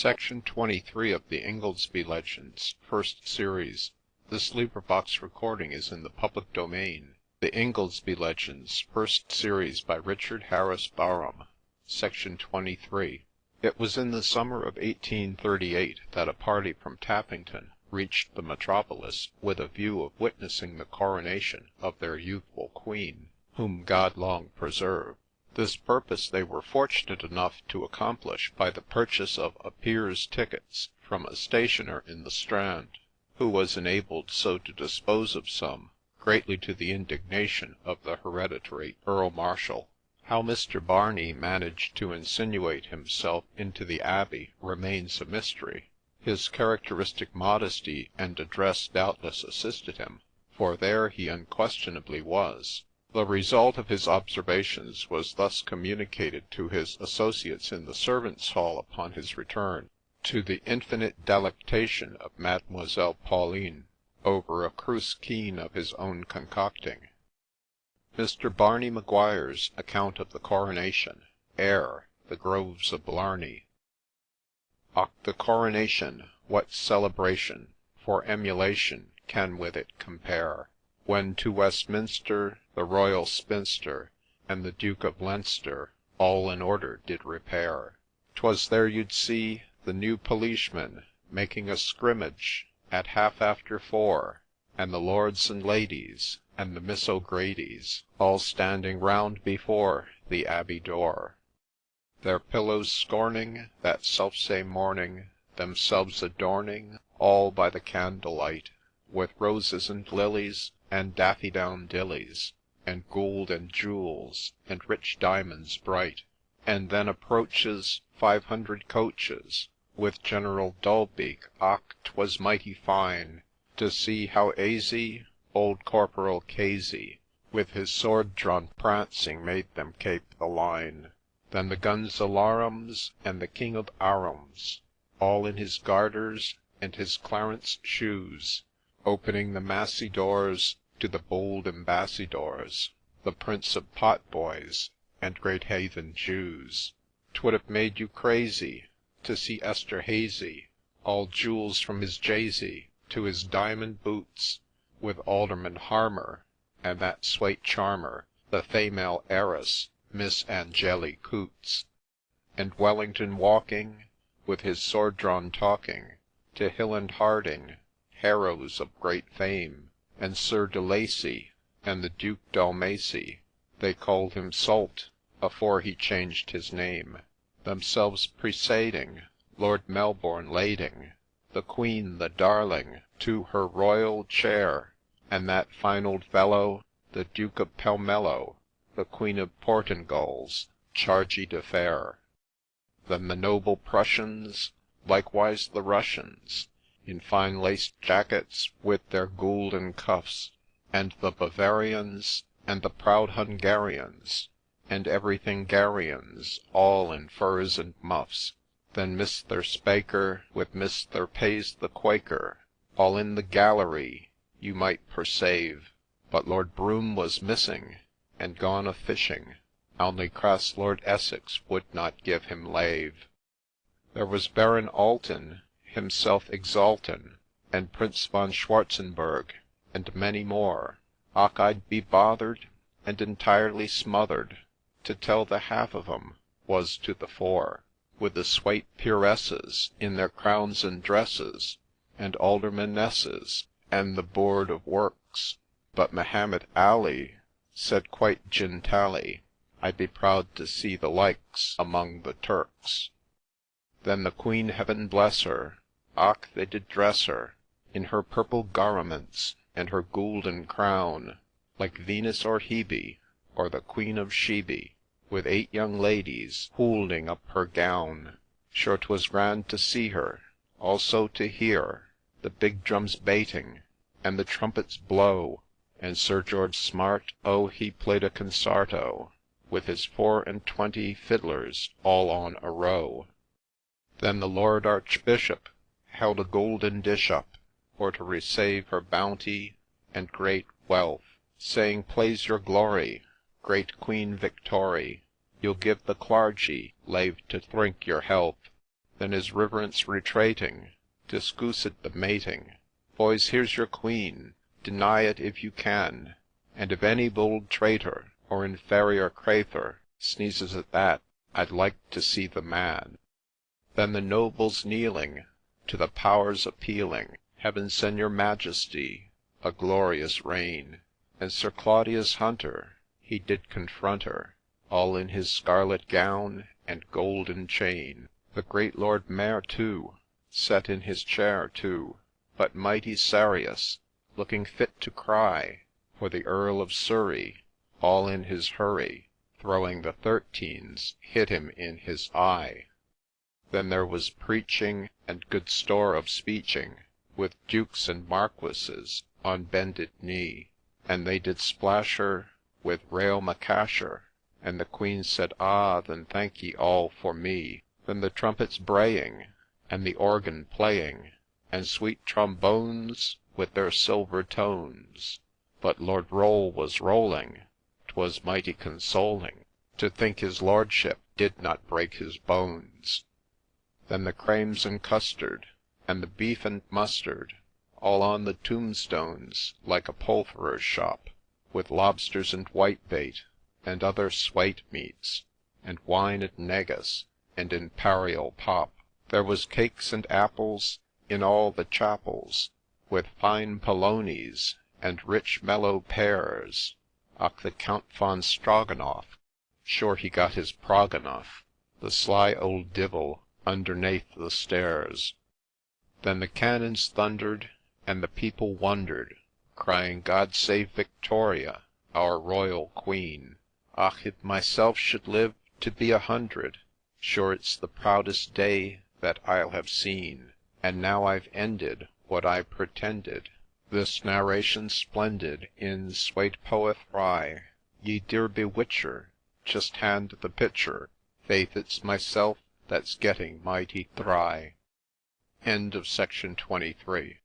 Section 23 of the Ingoldsby Legends, First Series. This recording is in the public domain. The Ingoldsby Legends, First Series by Richard Harris Barham. Section 23. It was in the summer of 1838 that a party from Tappington reached the metropolis with a view of witnessing the coronation of their youthful queen, whom God long preserve. This purpose they were fortunate enough to accomplish by the purchase of a peer's tickets from a stationer in the Strand, who was enabled so to dispose of some, greatly to the indignation of the hereditary Earl Marshal. How Mr. Barney managed to insinuate himself into the Abbey remains a mystery. His characteristic modesty and address doubtless assisted him, for there he unquestionably was. The result of his observations was thus communicated to his associates in the servants' hall upon his return, to the infinite delectation of Mademoiselle Pauline, over a cruskeen of his own concocting. Mr. Barney Maguire's account of the coronation, heir, the groves of Blarney. Och, the coronation, what celebration, for emulation, can with it compare? When to Westminster the royal spinster and the Duke of Leinster all in order did repair. 'Twas there you'd see the new policeman making a scrimmage at half after 4, and the lords and ladies and the Miss O'Grady's all standing round before the Abbey door, their pillows scorning that selfsame morning, themselves adorning all by the candlelight, with roses and lilies, and daffydowndillies, and gold and jewels, and rich diamonds bright. And then approaches 500 coaches, with General Dulbeak. Och, 'twas mighty fine to see how aisy old Corporal Casey, with his sword drawn prancing, made them cape the line. Then the guns alarums, and the King of Arums, all in his garters and his Clarence shoes, opening the massy doors to the bold ambassadors, the Prince of Potboys, and great heathen Jews. 'Twould have made you crazy to see Esterhazy, all jewels from his jasey to his diamond boots, with Alderman Harmer, and that swate charmer, the female heiress, Miss Angeli Coots, and Wellington walking, with his sword drawn talking, to Hill and Harding, heroes of great fame, and Sir de Lacy, and the Duke d'Almacy, they called him Salt, afore he changed his name, themselves presading, Lord Melbourne lading, the Queen, the darling, to her royal chair, and that fine old fellow, the Duke of Pelmello, the Queen of Portingals, chargé d'affaires. Then the noble Prussians, likewise the Russians, in fine laced jackets with their goulden cuffs, and the Bavarians, and the proud Hungarians, and everything Garians, all in furs and muffs. Then Mr. Spaker, with Mr. Pays the Quaker, all in the gallery, you might persave, but Lord Brougham was missing, and gone a-fishing, only crass Lord Essex would not give him lave. There was Baron Alton, himself exaltin', and Prince von Schwarzenberg, and many more. Och, I'd be bothered, and entirely smothered, to tell the half of 'em was to the fore, with the swate peeresses in their crowns and dresses, and aldermanesses, and the Board of Works. But Mahomet Ali said quite gintally, I'd be proud to see the likes among the Turks. Then the Queen, heaven bless her, och, they did dress her in her purple garments, and her goulden crown, like Venus or Hebe, or the Queen of Sheby, with 8 young ladies houlding up her gown. Sure 'twas grand to see her, also to hear the big drums bating, and the trumpets blow, and Sir George Smart, oh, he played a concerto, with his 24 fiddlers all on a row. Then the Lord Archbishop held a golden dish up, for to receive her bounty and great wealth, saying, Plaise your glory, great Queen Victory, you'll give the clargy lave to drink your health. Then his riverence retrating, discoosed the mating. Boys, here's your Queen, deny it if you can, and if any bold traitor, or inferior crathur, sneezes at that, I'd like to see the man. Then the nobles kneeling, to the powers appealing, Heaven send your Majesty a glorious reign. And Sir Claudius Hunter, he did confront her, all in his scarlet gown and golden chain. The great Lord Mayor too, sat in his chair too, but mighty serious, looking fit to cry, for the Earl of Surrey, all in his hurry, throwing the 13s, hit him in his eye. Then there was preaching, and good store of speeching, with dukes and marquises on bended knee, and they did splash her with rail macasher, and the Queen said, Ah, then thank ye all for me. Then the trumpets braying, and the organ playing, and sweet trombones with their silver tones, but Lord Roll was rolling, 'twas mighty consoling to think his lordship did not break his bones. Then the crames and custard, and the beef and mustard, all on the tombstones like a poulterer's shop, with lobsters and whitebait, and other swate meats, and wine and negus, and imperial pop. There was cakes and apples in all the chapels, with fine polonies, and rich mellow pears. Och, the Count von Stroganoff, sure he got his prog enough, the sly old divil underneath the stairs. Then the cannons thundered, and the people wondered, crying, God save Victoria, our royal Queen. Och, if myself should live to be 100, sure it's the proudest day that I'll have seen. And now I've ended what I pretended, this narration splendid in swate poeth rye. Ye dear bewitcher, just hand the pitcher, faith it's myself that's getting mighty thry. End of section 23.